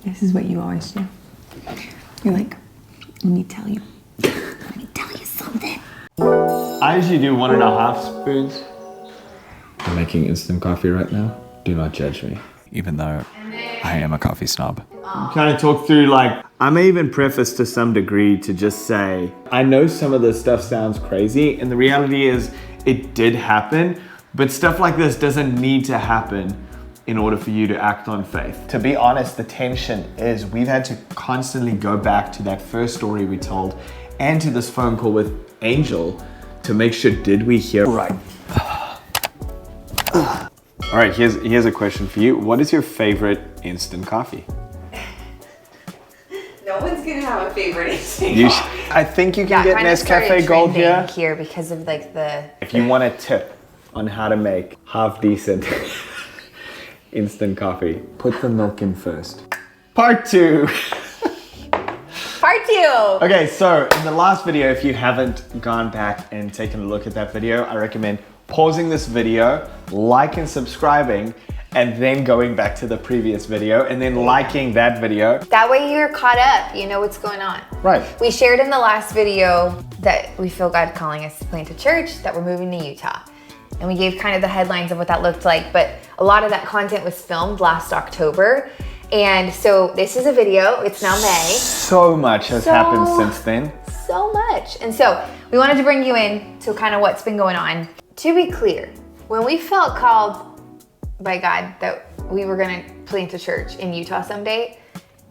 This is what you always do. You're like, let me tell you. Let me tell you something. I usually do 1.5 spoons. I'm making instant coffee right now. Do not judge me. Even though I am a coffee snob. Kind of talk through I may even preface to some degree to just say, I know some of this stuff sounds crazy, and the reality is it did happen, but stuff like this doesn't need to happen in order for you to act on faith. To be honest, the tension is we've had to constantly go back to that first story we told and to this phone call with Angel to make sure, did we hear right? All right, here's a question for you. What is your favorite instant coffee? No one's gonna have a favorite instant coffee. I think you can get Nescafe Gold here because of the... If you want a tip on how to make half decent instant coffee, put the milk in first. Part 2. Part 2. Okay, so in the last video, if you haven't gone back and taken a look at that video, I recommend pausing this video, like and subscribing, and then going back to the previous video and then liking that video. That way you're caught up, you know what's going on. Right. We shared in the last video that we feel God calling us to plant a church, that we're moving to Utah. And we gave kind of the headlines of what that looked like, but a lot of that content was filmed last October. And so this is a video, it's now May. So much has happened since then. So much. And so we wanted to bring you in to kind of what's been going on. To be clear, when we felt called by God that we were gonna plant a church in Utah someday,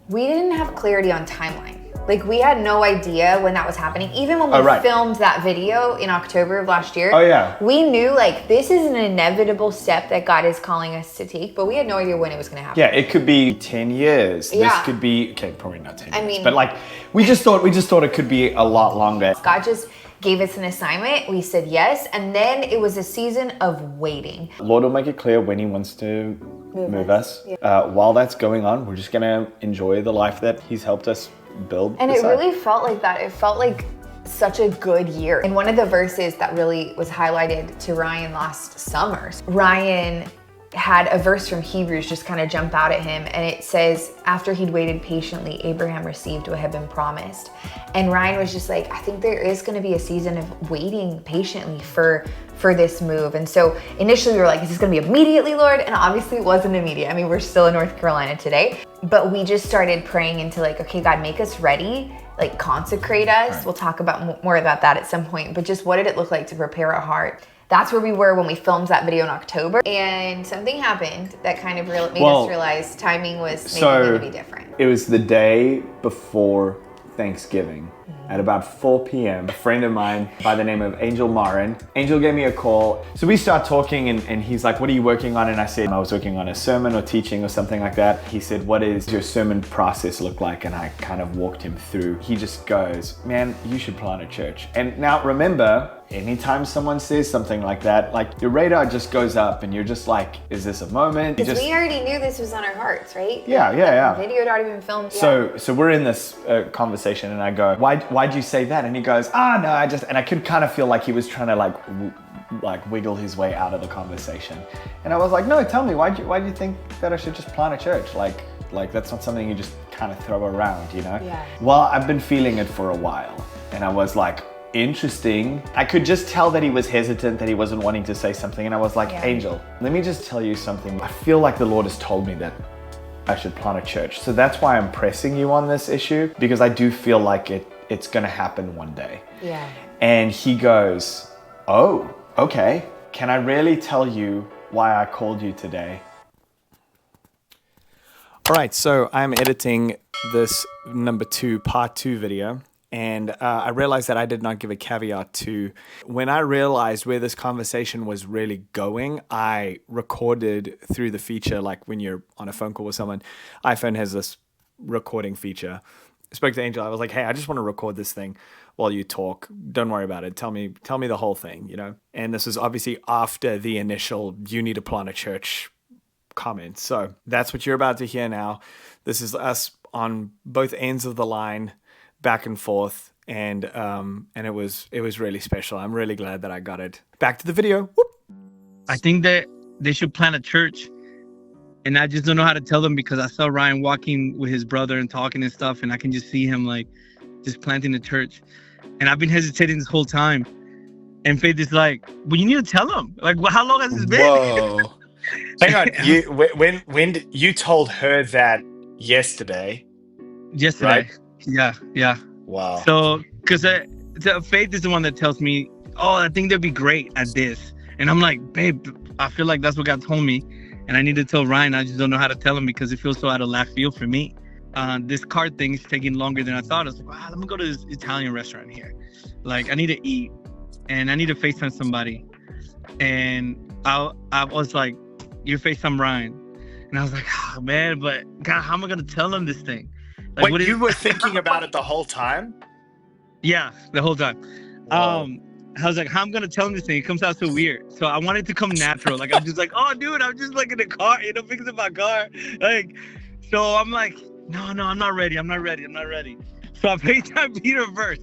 we didn't have clarity on timeline. Like we had no idea when that was happening. Even when we filmed that video in October of last year, we knew this is an inevitable step that God is calling us to take, but we had no idea when it was gonna happen. Yeah, it could be 10 years. Yeah. This could be, okay, probably not 10 years, but we just thought it could be a lot longer. God just gave us an assignment, we said yes, and then it was a season of waiting. Lord will make it clear when he wants to move us. Yeah. While that's going on, we're just gonna enjoy the life that he's helped us build. And it really felt like that. It felt like such a good year. And one of the verses that really was highlighted to Ryan last summer, Ryan had a verse from Hebrews just kind of jump out at him, and it says, after he'd waited patiently, Abraham received what had been promised. And Ryan was just like, I think there is going to be a season of waiting patiently for this move. And so initially we were like, is this going to be immediately, Lord? And obviously it wasn't immediate. I mean, we're still in North Carolina today, but we just started praying into okay, God, make us ready, consecrate us. Right. We'll talk about more about that at some point, but just what did it look like to prepare our heart? That's where we were when we filmed that video in October, and something happened that kind of made us realize timing was maybe going to be different. It was the day before Thanksgiving. At about 4 p.m., a friend of mine by the name of Angel Marin, Angel gave me a call. So we start talking and he's like, what are you working on? And I said, I was working on a sermon or teaching or something like that. He said, what does your sermon process look like? And I kind of walked him through. He just goes, man, you should plant a church. And now remember, anytime someone says something like that, your radar just goes up and you're just like, is this a moment? Because we already knew this was on our hearts, right? Yeah. The video had already been filmed. So we're in this conversation and I go, why'd you say that? And he goes, no, and I could kind of feel like he was trying to wiggle his way out of the conversation. And I was like, no, tell me, why do you think that I should just plant a church? Like that's not something you just kind of throw around, you know? Yeah. Well, I've been feeling it for a while. And I was like, interesting. I could just tell that he was hesitant, that he wasn't wanting to say something. And I was like, Angel, let me just tell you something. I feel like the Lord has told me that I should plant a church. So that's why I'm pressing you on this issue, because I do feel like it's gonna happen one day. Yeah. And he goes, oh, okay. Can I really tell you why I called you today? All right, so I'm editing this part 2 video. And I realized that I did not give a caveat to, when I realized where this conversation was really going, I recorded through the feature, when you're on a phone call with someone. iPhone has this recording feature. I spoke to Angel. I was like, hey, I just want to record this thing while you talk. Don't worry about it. Tell me the whole thing, you know? And this is obviously after the initial, you need to plant a church comment. So that's what you're about to hear now. This is us on both ends of the line, back and forth, and it was really special. I'm really glad that I got it. Back to the video. Whoop. I think that they should plant a church And I just don't know how to tell them because I saw Ryan walking with his brother and talking and stuff, and I can just see him like just planting the church. And I've been hesitating this whole time. And Faith is like, well, you need to tell him. Like, well, how long has this been? Whoa. Hang on. When did you told her that yesterday? Yesterday. Right? Yeah. Wow. So, because Faith is the one that tells me, oh, I think they'd be great at this. And I'm like, babe, I feel like that's what God told me. And I need to tell Ryan. I just don't know how to tell him because it feels so out of left field for me. This card thing is taking longer than I thought. I was like, wow, let me go to this Italian restaurant here. Like, I need to eat. And I need to FaceTime somebody. And I was like, you FaceTime Ryan. And I was like, oh, man, but God, how am I going to tell him this thing? Like, Wait, you were thinking about it the whole time? Yeah, the whole time. Whoa. I was like, how am I going to tell him this thing? It comes out so weird. So I wanted to come natural. Like, I'm just like, oh, dude, I'm just like in the car, fixing my car. Like, so I'm like, no, I'm not ready. I'm not ready. So I FaceTime Peter first.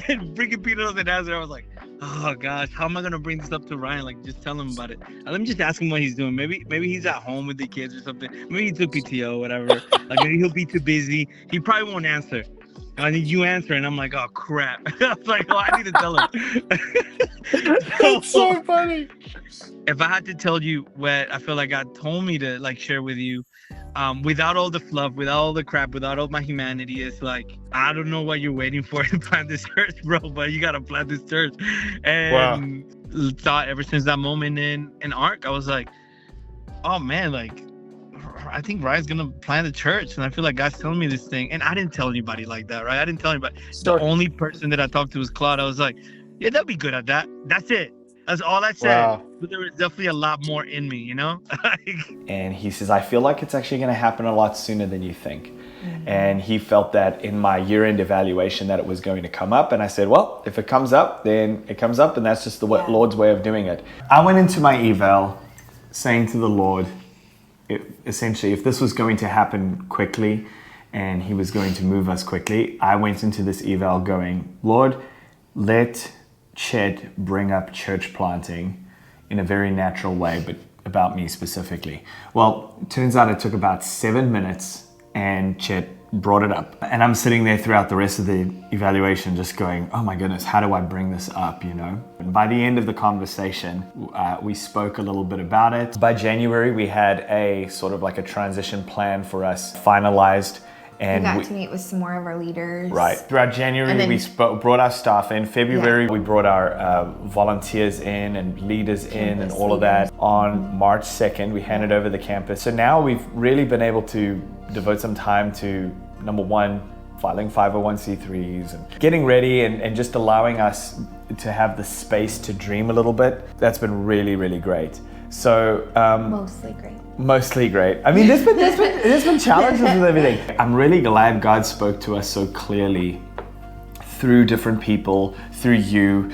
And freaking Peter doesn't answer. I was like, oh gosh, how am I gonna bring this up to Ryan? Like, just tell him about it. Let me just ask him what he's doing. Maybe he's at home with the kids or something. Maybe he took PTO, whatever. Like, maybe he'll be too busy. He probably won't answer. And I need you answer, and I'm like, oh crap. I was like, oh, I need to tell him. That's so funny. If I had to tell you what I feel like God told me to like share with you, without all the fluff, without all the crap, without all my humanity, it's like, I don't know what you're waiting for to plant this church, bro, but you gotta plant this church. And thought ever since that moment in ARC, I was like, oh man, like, I think Ryan's gonna plant the church, and I feel like God's telling me this thing. And I didn't tell anybody like that, right? I didn't tell anybody. So, the only person that I talked to was Claude. I was like, yeah, they'll be good at that. That's it. That's all I said. Wow. But there was definitely a lot more in me, you know? And he says, I feel like it's actually going to happen a lot sooner than you think. And he felt that in my year-end evaluation that it was going to come up. And I said, well, if it comes up, then it comes up. And that's just the Lord's way of doing it. I went into my eval saying to the Lord, essentially, if this was going to happen quickly and he was going to move us quickly, I went into this eval going, Lord, let Chet bring up church planting in a very natural way, but about me specifically. Well, it turns out it took about 7 minutes and Chet brought it up. And I'm sitting there throughout the rest of the evaluation just going, oh my goodness, how do I bring this up, you know? And by the end of the conversation, we spoke a little bit about it. By January, we had a sort of like a transition plan for us finalized. And we got to meet with some more of our leaders. Right. Throughout January, we brought our staff in. February, we brought our volunteers in and leaders in and all of that. On March 2nd, we handed over the campus. So now we've really been able to devote some time to, number one, filing 501c3s and getting ready and just allowing us to have the space to dream a little bit. That's been really, really great. So mostly great. I mean, there's been challenges with everything. I'm really glad God spoke to us so clearly through different people, through you,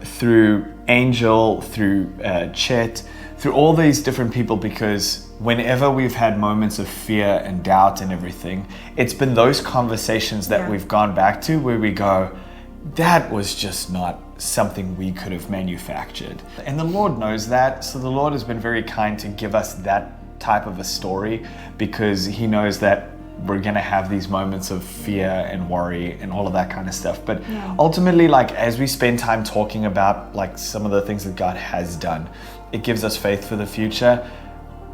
through Angel, through Chet, through all these different people, because whenever we've had moments of fear and doubt and everything, it's been those conversations that we've gone back to where we go, that was just not something we could have manufactured. And the Lord knows that. So the Lord has been very kind to give us that type of a story, because he knows that we're going to have these moments of fear and worry and all of that kind of stuff. But ultimately, like, as we spend time talking about like some of the things that God has done, it gives us faith for the future.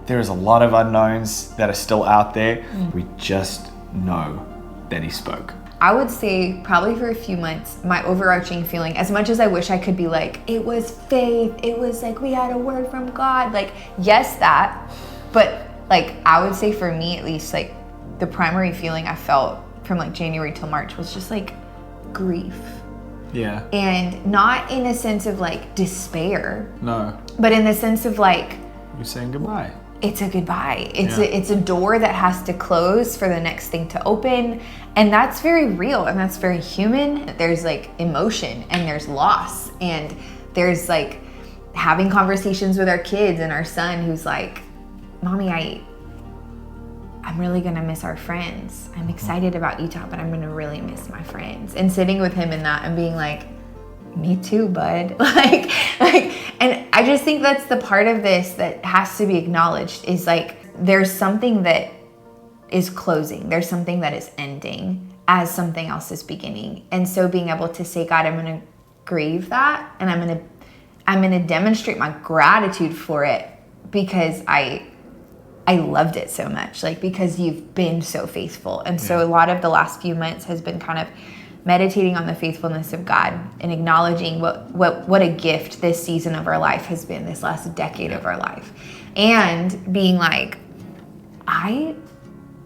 There is a lot of unknowns that are still out there. We just know that he spoke. I would say probably for a few months, my overarching feeling, as much as I wish I could be like, it was faith, it was like we had a word from God, like, yes, that, but like, I would say for me at least, like, the primary feeling I felt from like January till March was just like grief. Yeah. And not in a sense of like despair. No. But in the sense of like, you're saying goodbye. It's a goodbye. It's a door that has to close for the next thing to open. And that's very real and that's very human. There's like emotion and there's loss. And there's like having conversations with our kids and our son who's like, Mommy, I'm really gonna miss our friends. I'm excited about Utah, but I'm gonna really miss my friends. And sitting with him in that and being like, me too, bud. like, and I just think that's the part of this that has to be acknowledged, is like there's something that is closing. There's something that is ending as something else is beginning. And so being able to say, God, I'm going to grieve that, and I'm going to demonstrate my gratitude for it because I loved it so much, like, because you've been so faithful. And so a lot of the last few months has been kind of meditating on the faithfulness of God and acknowledging what a gift this season of our life has been, this last decade of our life. And being like, I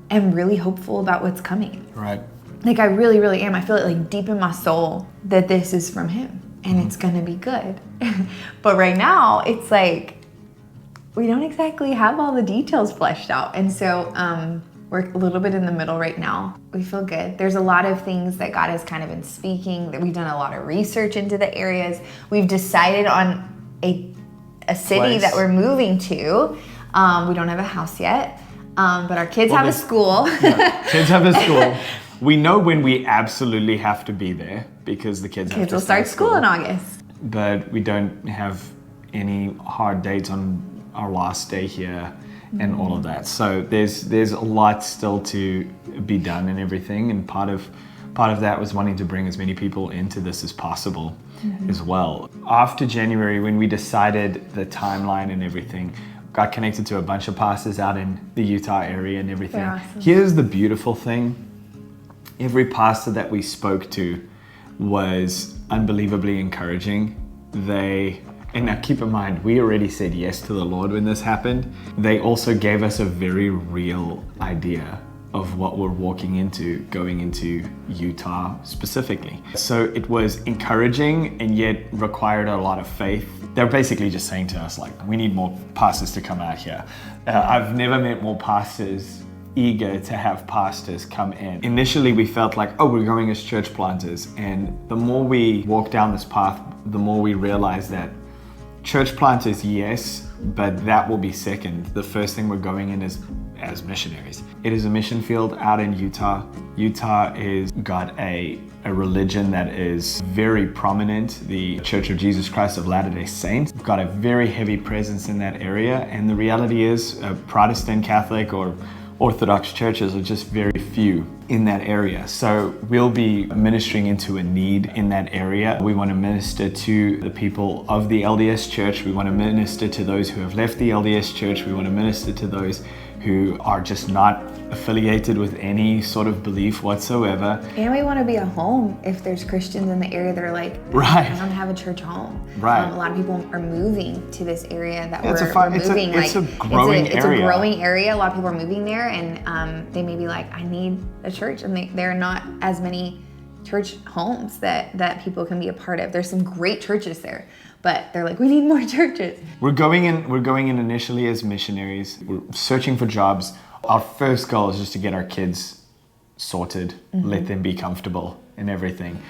am really hopeful about what's coming. Right. Like, I really, really am. I feel it like deep in my soul that this is from him and it's going to be good. But right now it's like, we don't exactly have all the details fleshed out. And so we're a little bit in the middle right now. We feel good. There's a lot of things that God has kind of been speaking, that we've done a lot of research into the areas. We've decided on a city Place. that we're moving to. We don't have a house yet, but our kids have a school. Kids have a school. We know when we absolutely have to be there because the kids have to will start school in August. But we don't have any hard dates on our last day here and all of that. So there's a lot still to be done and everything. And part of that was wanting to bring as many people into this as possible as well. After January, when we decided the timeline and everything, got connected to a bunch of pastors out in the Utah area and everything. Awesome. Here's the beautiful thing. Every pastor that we spoke to was unbelievably encouraging. And now keep in mind, we already said yes to the Lord when this happened. They also gave us a very real idea of what we're walking into, going into Utah specifically. So it was encouraging and yet required a lot of faith. They're basically just saying to us, like, we need more pastors to come out here. I've never met more pastors eager to have pastors come in. Initially, we felt like, oh, we're going as church planters. And the more we walk down this path, the more we realize that church planters, yes, but that will be second. The first thing we're going in is as missionaries. It is a mission field out in Utah. Utah is got a religion that is very prominent. The Church of Jesus Christ of Latter-day Saints got a very heavy presence in that area. And the reality is Protestant, Catholic, or Orthodox churches are just very few in that area. So we'll be ministering into a need in that area. We want to minister to the people of the LDS church. We want to minister to those who have left the LDS church. We want to minister to those who are just not affiliated with any sort of belief whatsoever. And we want to be a home if there's Christians in the area that are like, Right. I don't have a church home. Right. A lot of people are moving to this area that It's we're a moving. it's a growing it's area. a growing area. A lot of people are moving there, and they may be like, I need a church, and there are not as many church homes that people can be a part of. There's some great churches there, but they're like, we need more churches. We're going in initially as missionaries. We're searching for jobs. Our first goal is just to get our kids sorted, let them be comfortable and everything.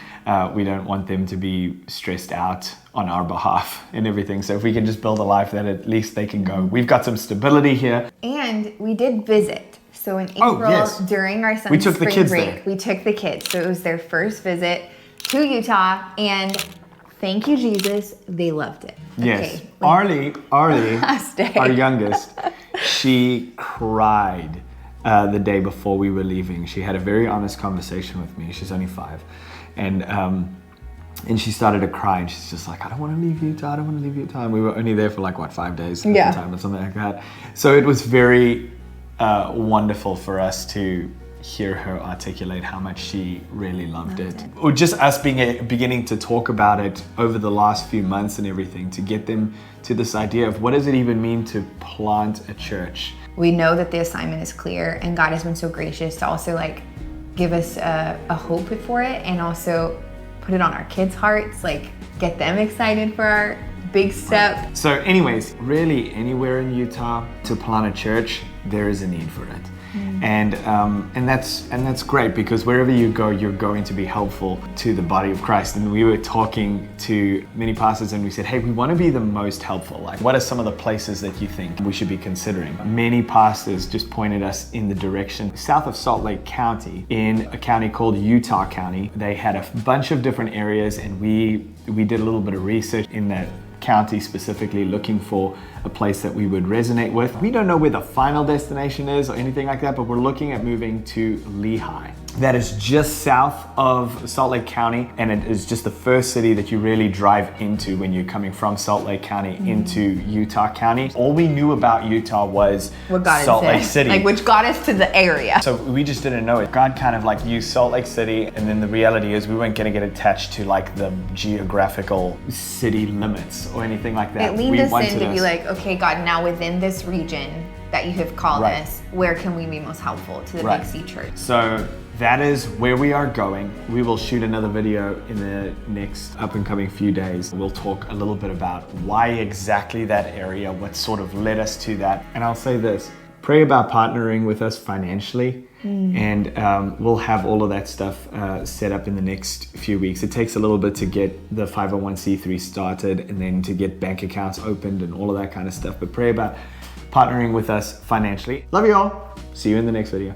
We don't want them to be stressed out on our behalf and everything. So if we can just build a life that at least they can go. We've got some stability here. And we did visit. So in April, during our son's took the spring kids break, there. we took the kids. So it was their first visit to Utah, and thank you, Jesus, they loved it. Yes. Okay. Arlie, Last day. our youngest, she cried the day before we were leaving. She had a very honest conversation with me. She's only 5. And she started to cry, and she's just like, I don't want to leave Utah. I don't want to leave Utah. And we were only there for 5 days at the time or something like that. So it was very wonderful for us to hear her articulate how much she really loved it. Or just us beginning to talk about it over the last few months and everything, to get them to this idea of what does it even mean to plant a church. We know that the assignment is clear, and God has been so gracious to also give us a hope for it, and also put it on our kids' hearts, get them excited for our big step. So anyways, really anywhere in Utah to plant a church, there is a need for it. And that's great, because wherever you go, you're going to be helpful to the body of Christ. And we were talking to many pastors, and we said, hey, we want to be the most helpful. What are some of the places that you think we should be considering? Many pastors just pointed us in the direction south of Salt Lake County, in a county called Utah County. They had a bunch of different areas, and we did a little bit of research in that county specifically, looking for a place that we would resonate with. We don't know where the final destination is or anything like that, but we're looking at moving to Lehi. That is just south of Salt Lake County, and it is just the first city that you really drive into when you're coming from Salt Lake County into Utah County. All we knew about Utah was Salt Lake City. Like, which got us to the area. So we just didn't know it. God kind of like used Salt Lake City, and then the reality is we weren't gonna get attached to like the geographical city limits or anything like that. It leaned us in to be like, okay, God, now within this region that you have called us, where can we be most helpful to the Big C Church? So that is where we are going. We will shoot another video in the next up and coming few days. We'll talk a little bit about why exactly that area, what sort of led us to that. And I'll say this, pray about partnering with us financially. And we'll have all of that stuff set up in the next few weeks. It takes a little bit to get the 501c3 started and then to get bank accounts opened and all of that kind of stuff. But pray about partnering with us financially. Love you all. See you in the next video.